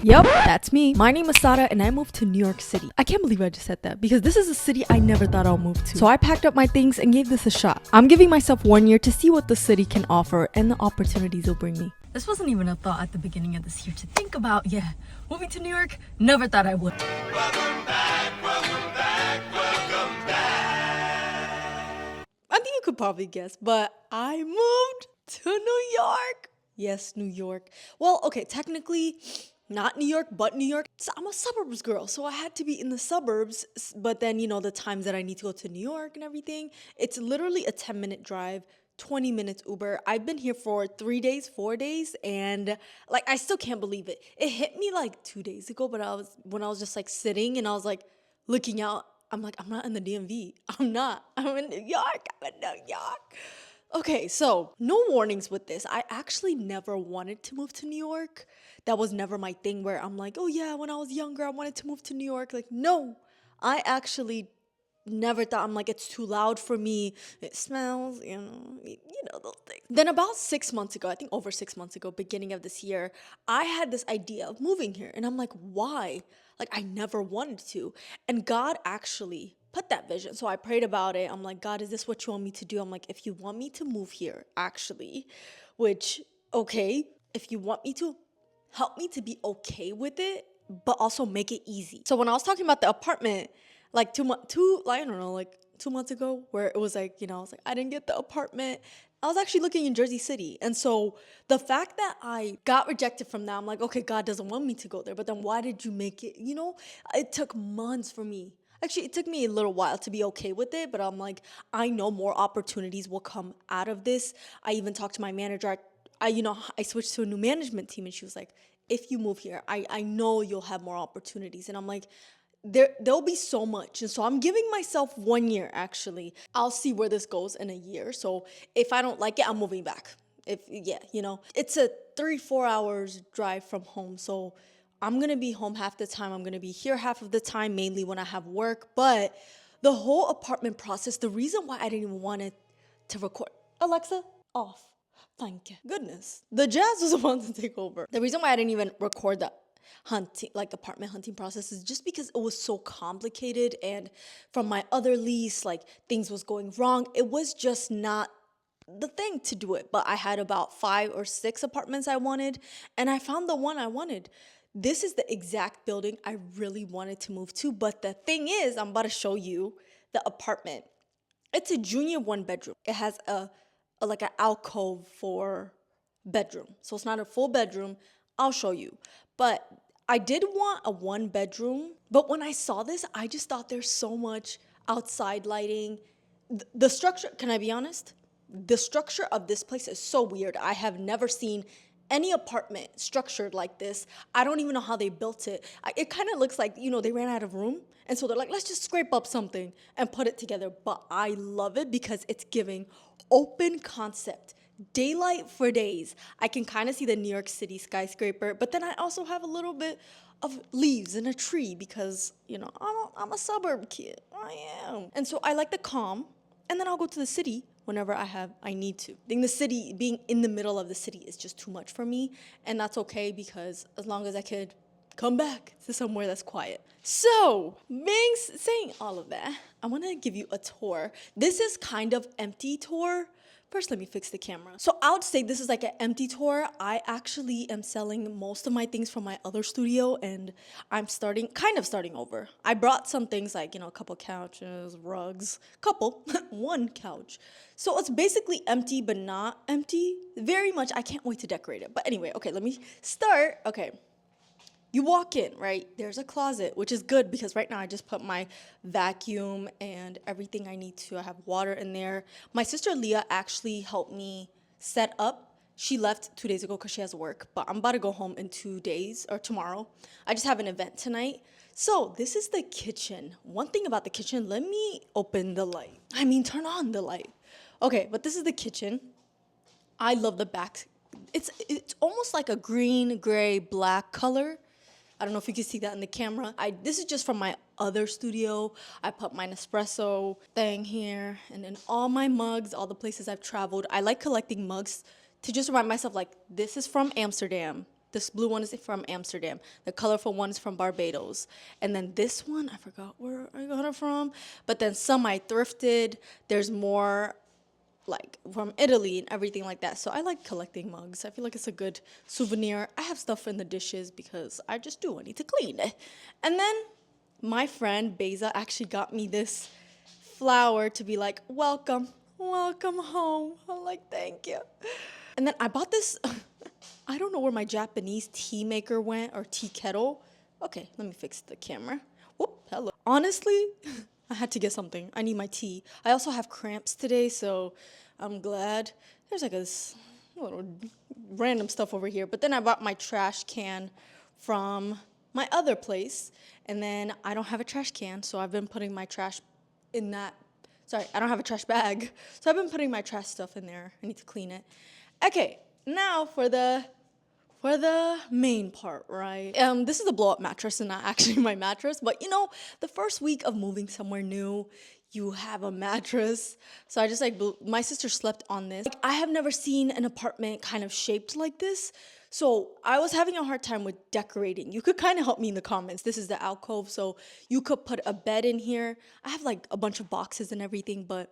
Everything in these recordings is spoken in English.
Yup, that's me. My name is Xara and I moved to New York City. I can't believe I just said that because this is a city I never thought I'll move to. So I packed up my things and gave this a shot. I'm giving myself 1 year to see what the city can offer and the opportunities it'll bring me. This wasn't even a thought at the beginning of this year to think about, moving to New York. Never thought I would. Welcome back, welcome back, welcome back. I think you could probably guess, but I moved to New York. Yes, New York. Well, okay, technically not New York, but New York. So I'm a suburbs girl, so I had to be in the suburbs. But then, the times that I need to go to New York and everything, it's literally a 10-minute drive, 20 minutes Uber. I've been here for 3 days, 4 days, and I still can't believe it. It hit me 2 days ago, but when I was just sitting and I was looking out, I'm I'm not in the DMV. I'm not. I'm in New York. I'm in New York. Okay, so no warnings with this. I actually never wanted to move to New York. That was never my thing where I'm oh yeah, when I was younger, I wanted to move to New York. No, I actually never thought it's too loud for me. It smells, those things. Then about 6 months ago, I think over 6 months ago, beginning of this year, I had this idea of moving here. And I'm why? I never wanted to. And God actually put that vision. So I prayed about it. I'm God, is this what you want me to do? I'm if you want me to move here, actually, which, okay, if you want me to, help me to be okay with it, but also make it easy. So when I was talking about the apartment, 2 months ago, where it was I was I didn't get the apartment. I was actually looking in Jersey City. And so the fact that I got rejected from that, I'm okay, God doesn't want me to go there. But then why did you make it? It took months for me. Actually, it took me a little while to be okay with it, but I'm I know more opportunities will come out of this. I even talked to my manager. I switched to a new management team, and she was if you move here, I know you'll have more opportunities. And I'm there'll be so much. And so I'm giving myself 1 year, actually. I'll see where this goes in a year. So if I don't like it, I'm moving back. It's a 3-4 hours drive from home. So I'm going to be home half the time. I'm going to be here half of the time, mainly when I have work. But the whole apartment process, the reason why I didn't even want it to record. Alexa, off. Thank you. Goodness. The jazz was about to take over. The reason why I didn't even record the apartment hunting process is just because it was so complicated. And from my other lease, things was going wrong. It was just not the thing to do it. But I had about 5 or 6 apartments I wanted, and I found the one I wanted. This is the exact building I really wanted to move to. But the thing is, I'm about to show you the apartment. It's a junior 1-bedroom. It has an alcove for bedroom. So it's not a full bedroom. I'll show you. But I did want a 1-bedroom. But when I saw this, I just thought there's so much outside lighting. The structure, can I be honest? The structure of this place is so weird. I have never seen any apartment structured like this. I don't even know how they built it. It kind of looks like, they ran out of room. And so they're let's just scrape up something and put it together. But I love it because it's giving open concept. Daylight for days. I can kind of see the New York City skyscraper. But then I also have a little bit of leaves and a tree because, I'm a suburb kid. I am. And so I like the calm. And then I'll go to the city whenever I need to. I think the city, being in the middle of the city is just too much for me. And that's okay because as long as I could come back to somewhere that's quiet. So, saying all of that, I want to give you a tour. This is kind of empty tour. First, let me fix the camera. So I would say this is an empty tour. I actually am selling most of my things from my other studio, and I'm starting over. I brought some things a couple couches, rugs, one couch. So it's basically empty, but not empty. Very much, I can't wait to decorate it. But anyway, okay, let me start. Okay. You walk in, right? There's a closet, which is good because right now I just put my vacuum and everything I need to. I have water in there. My sister Leah actually helped me set up. She left 2 days ago because she has work, but I'm about to go home in 2 days or tomorrow. I just have an event tonight. So this is the kitchen. One thing about the kitchen, let me open the light. Turn on the light. Okay, but this is the kitchen. I love the back. It's almost like a green, gray, black color. I don't know if you can see that in the camera. This is just from my other studio. I put my Nespresso thing here, and then all my mugs, all the places I've traveled. I like collecting mugs to just remind myself, this is from Amsterdam. This blue one is from Amsterdam. The colorful one is from Barbados. And then this one, I forgot where I got it from. But then some I thrifted. There's more like from Italy and everything like that. So I like collecting mugs. I feel like it's a good souvenir. I have stuff in the dishes because I just do. I need to clean it. And then my friend Beza actually got me this flower to be like, welcome home. I'm like, thank you. And then I bought this, I don't know where my Japanese tea maker went, or tea kettle. Okay, let me fix the camera. Whoop, hello. Honestly, I had to get something. I need my tea. I also have cramps today, so I'm glad. There's like a little random stuff over here. But then I bought my trash can from my other place. And then I don't have a trash can, so I've been putting my trash in that. Sorry, I don't have a trash bag. So I've been putting my trash stuff in there. I need to clean it. Okay, now for the main part, right? This is a blow-up mattress and not actually my mattress, but you know, the first week of moving somewhere new, you have a mattress. So I just like, my sister slept on this. Like, I have never seen an apartment kind of shaped like this. So I was having a hard time with decorating. You could kind of help me in the comments. This is the alcove, so you could put a bed in here. I have like a bunch of boxes and everything, but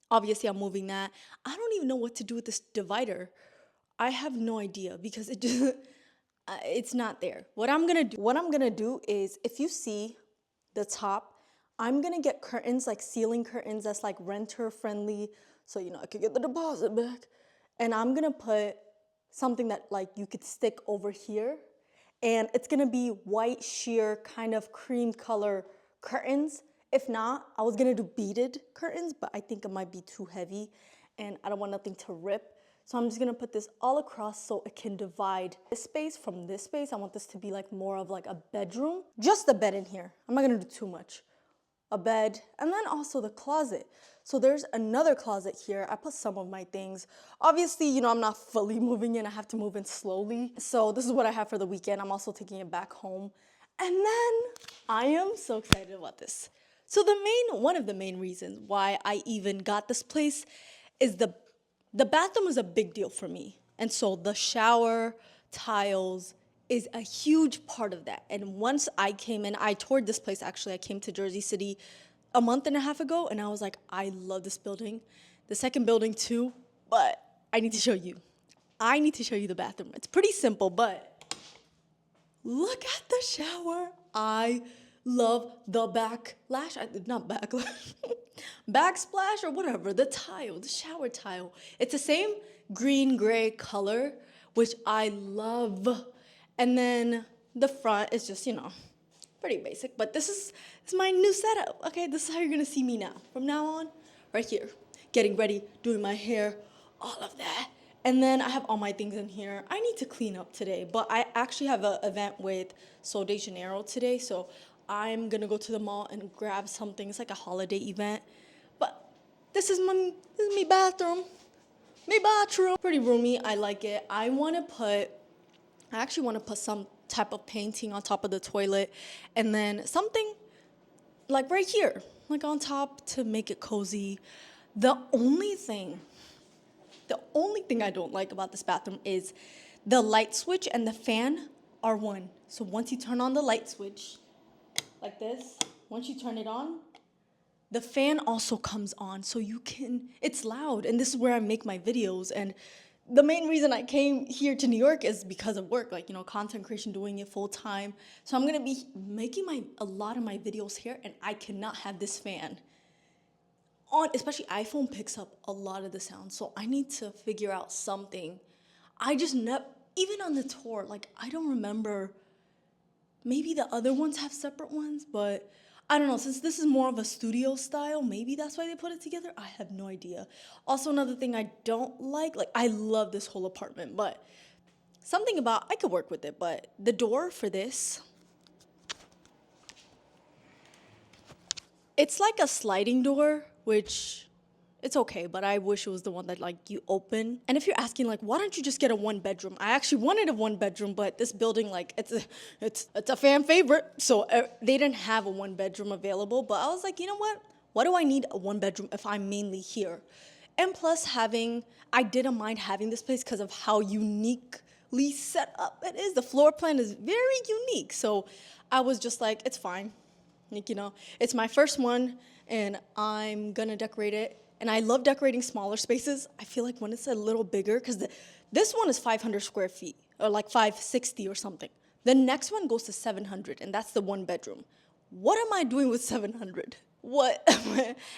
obviously I'm moving that. I don't even know what to do with this divider. I have no idea because it just, it's not there. What I'm gonna do is, if you see the top, I'm gonna get curtains, like ceiling curtains that's like renter friendly, so you know I could get the deposit back. And I'm gonna put something that like you could stick over here, and it's gonna be white sheer kind of cream color curtains. If not, I was gonna do beaded curtains, but I think it might be too heavy and I don't want nothing to rip. So I'm just gonna put this all across so it can divide this space from this space. I want this to be like more of like a bedroom. Just the bed in here. I'm not gonna do too much. A bed, and then also the closet. So there's another closet here. I put some of my things. Obviously, you know, I'm not fully moving in. I have to move in slowly. So this is what I have for the weekend. I'm also taking it back home. And then I am so excited about this. So one of the main reasons why I even got this place is the bathroom is a big deal for me. And so the shower, tiles, is a huge part of that. And once I came in, I toured this place actually. I came to Jersey City a month and a half ago, and I was like, I love this building. The second building too, but I need to show you. I need to show you the bathroom. It's pretty simple, but look at the shower. I love the backlash. Not backlash. Backsplash or whatever. The tile, the shower tile. It's the same green gray color, which I love. And then the front is just, you know, pretty basic. But this is my new setup. Okay, this is how you're gonna see me now. From now on, right here, getting ready, doing my hair, all of that. And then I have all my things in here. I need to clean up today, but I actually have an event with Sol de Janeiro today, so I'm gonna go to the mall and grab something. It's like a holiday event. But this is my bathroom. My bathroom. Pretty roomy, I like it. I actually want to put some type of painting on top of the toilet, and then something like right here, like on top, to make it cozy. The only thing I don't like about this bathroom is the light switch and the fan are one. So once you turn on the light switch, like this, once you turn it on, the fan also comes on, so it's loud, and this is where I make my videos. And the main reason I came here to New York is because of work, like, you know, content creation, doing it full time. So I'm gonna be making a lot of my videos here, and I cannot have this fan on. Especially iPhone picks up a lot of the sound, so I need to figure out something. I just even on the tour, like, I don't remember. Maybe the other ones have separate ones, but I don't know, since this is more of a studio style, maybe that's why they put it together. I have no idea. Also, another thing I don't like I love this whole apartment, but something about, I could work with it, but the door for this, it's like a sliding door, which it's okay, but I wish it was the one that like you open. And if you're asking like, why don't you just get a 1-bedroom? I actually wanted a 1-bedroom, but this building, like, it's a fan favorite. So they didn't have a 1-bedroom available, but I was like, you know what? Why do I need a 1-bedroom if I'm mainly here? And plus I didn't mind having this place because of how unique set up it is. The floor plan is very unique. So I was just like, it's fine. Like, it's my first one and I'm gonna decorate it. And I love decorating smaller spaces. I feel like when it's a little bigger, because this one is 500 square feet or like 560 or something. The next one goes to 700 and that's the 1 bedroom. What am I doing with 700? What?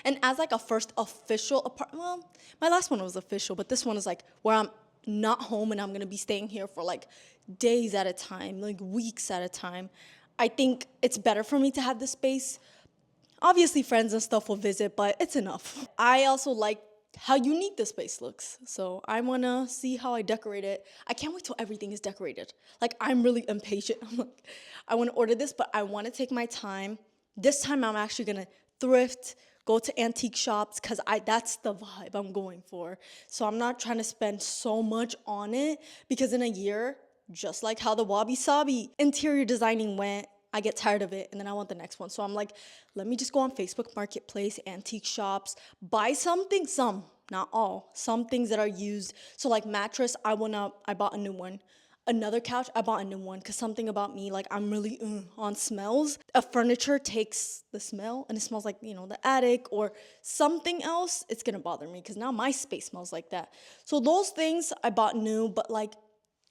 And as like a first official apartment, well, my last one was official, but this one is like where I'm not home and I'm gonna be staying here for like days at a time, like weeks at a time. I think it's better for me to have this space. Obviously, friends and stuff will visit, but it's enough. I also like how unique the space looks. So I want to see how I decorate it. I can't wait till everything is decorated. Like, I'm really impatient. I'm like, I want to order this, but I want to take my time. This time, I'm actually going to thrift, go to antique shops, because that's the vibe I'm going for. So I'm not trying to spend so much on it, because in a year, just like how the Wabi Sabi interior designing went, I get tired of it and then I want the next one. So I'm like, let me just go on Facebook Marketplace, antique shops, buy something, not all, some things that are used. So like mattress, I bought a new one. Another couch, I bought a new one because something about me, like I'm really on smells. A furniture takes the smell and it smells like, the attic or something else. It's going to bother me because now my space smells like that. So those things I bought new, but like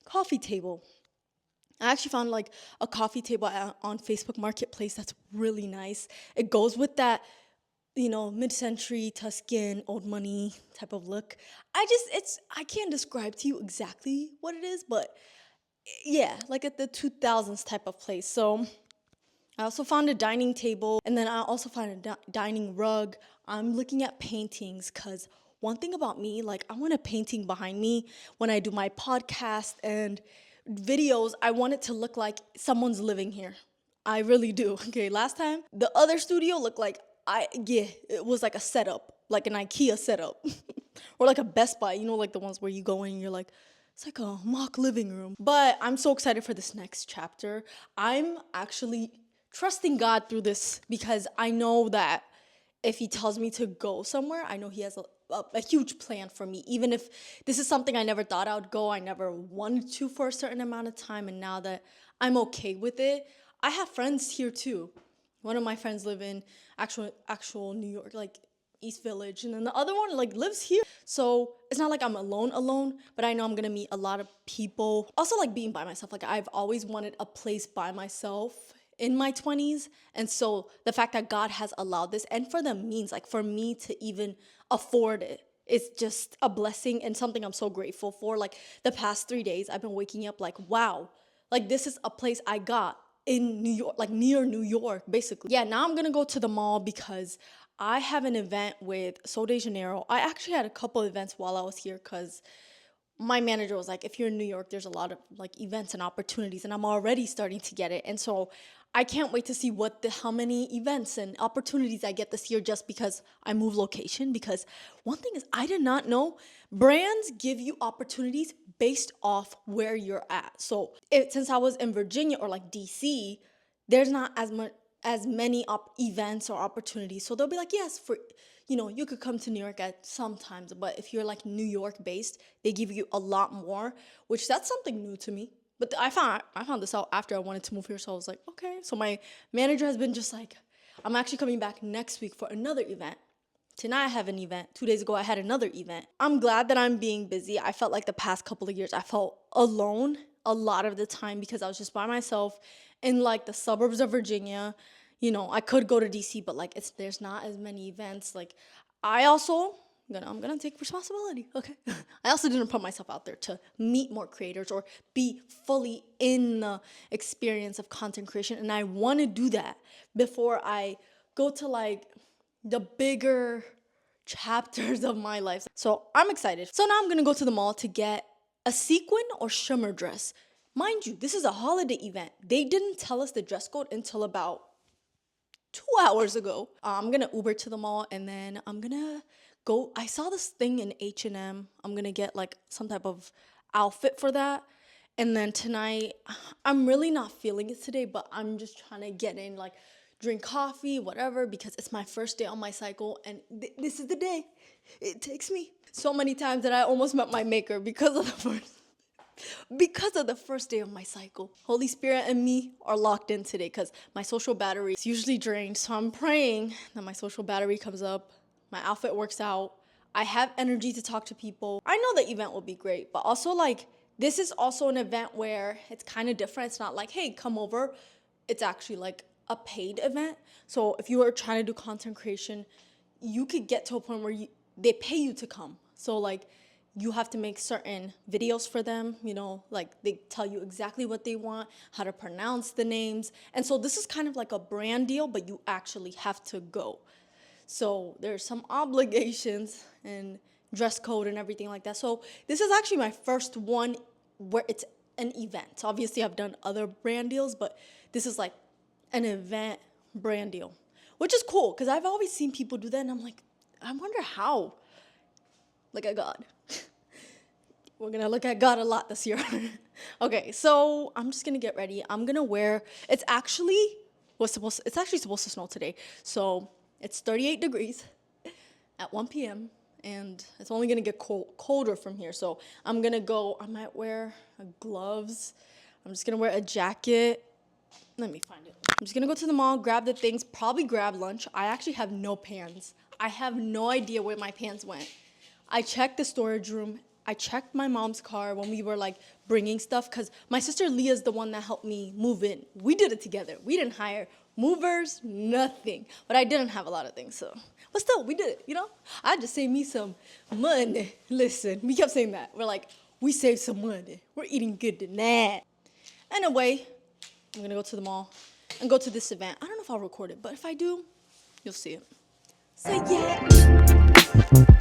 coffee table. I actually found like a coffee table on Facebook Marketplace that's really nice. It goes with that, mid-century Tuscan, old money type of look. I can't describe to you exactly what it is, but yeah, like at the 2000s type of place. So I also found a dining table, and then I also found a dining rug. I'm looking at paintings because one thing about me, like I want a painting behind me when I do my podcast and videos. I want it to look like someone's living here. I really do. Okay, last time the other studio looked like it was like a setup, like an IKEA setup, or like a Best Buy. Like the ones where you go in and you're like, it's like a mock living room. But I'm so excited for this next chapter. I'm actually trusting God through this because I know that if he tells me to go somewhere, I know he has a huge plan for me. Even if this is something I never thought I would go, I never wanted to for a certain amount of time. And now that I'm okay with it, I have friends here too. One of my friends live in actual New York, like East Village. And then the other one like lives here. So it's not like I'm alone, but I know I'm going to meet a lot of people. Also like being by myself. Like I've always wanted a place by myself in my 20s. And so the fact that God has allowed this and for the means, like for me to even afford it, it's just a blessing and something I'm so grateful for. Like the past 3 days, I've been waking up like, wow, like this is a place I got in New York, like near New York, basically. Yeah, now I'm gonna go to the mall because I have an event with Sol de Janeiro. I actually had a couple events while I was here because my manager was like, if you're in New York, there's a lot of like events and opportunities, and I'm already starting to get it. And so I can't wait to see how many events and opportunities I get this year just because I move location. Because one thing is, I did not know brands give you opportunities based off where you're at. So since I was in Virginia or like DC, there's not as many events or opportunities. So they'll be like, yes, you could come to New York at sometimes, but if you're like New York based, they give you a lot more, which that's something new to me. But I found this out after I wanted to move here, so I was like, okay. So my manager has been just like, I'm actually coming back next week for another event. Tonight I have an event. 2 days ago I had another event. I'm glad that I'm being busy. I felt like the past couple of years I felt alone a lot of the time because I was just by myself in like the suburbs of Virginia. I could go to DC, but like there's not as many events. Like I'm gonna take responsibility, okay? I also didn't put myself out there to meet more creators or be fully in the experience of content creation, and I want to do that before I go to like the bigger chapters of my life. So I'm excited. So now I'm gonna go to the mall to get a sequin or shimmer dress. Mind you, this is a holiday event. They didn't tell us the dress code until about 2 hours ago. I'm gonna Uber to the mall and then I'm gonna go. I saw this thing in H&M. I'm gonna get like some type of outfit for that. And then tonight, I'm really not feeling it today, but I'm just trying to get in, like drink coffee, whatever, because it's my first day on my cycle and this is the day. It takes me so many times that I almost met my maker because of the first. because of the first day of my cycle. Holy Spirit and me are locked in today because my social battery is usually drained. So I'm praying that my social battery comes up, my outfit works out, I have energy to talk to people. I know the event will be great, but also like this is also an event where it's kind of different. It's not like, hey, come over. It's actually like a paid event. So if you are trying to do content creation, you could get to a point where they pay you to come. So like you have to make certain videos for them, you know, like they tell you exactly what they want, how to pronounce the names. And so this is kind of like a brand deal, but you actually have to go. So there's some obligations and dress code and everything like that. So this is actually my first one where it's an event. Obviously I've done other brand deals, but this is like an event brand deal, which is cool because I've always seen people do that and I'm like, I wonder how. Look at God. We're gonna look at God a lot this year. Okay, so I'm just gonna get ready. I'm gonna wear, it's actually supposed to snow today. So it's 38 degrees at 1 p.m. and it's only gonna get colder from here. So I'm gonna go, I might wear gloves. I'm just gonna wear a jacket. Let me find it. I'm just gonna go to the mall, grab the things, probably grab lunch. I actually have no pants. I have no idea where my pants went. I checked the storage room. I checked my mom's car when we were like bringing stuff because my sister Leah's the one that helped me move in. We did it together. We didn't hire movers, nothing. But I didn't have a lot of things, so. But still, we did it, you know? I just saved me some money. Listen, we kept saying that. We're like, we saved some money. We're eating good tonight. Anyway, I'm gonna go to the mall and go to this event. I don't know if I'll record it, but if I do, you'll see it. So yeah.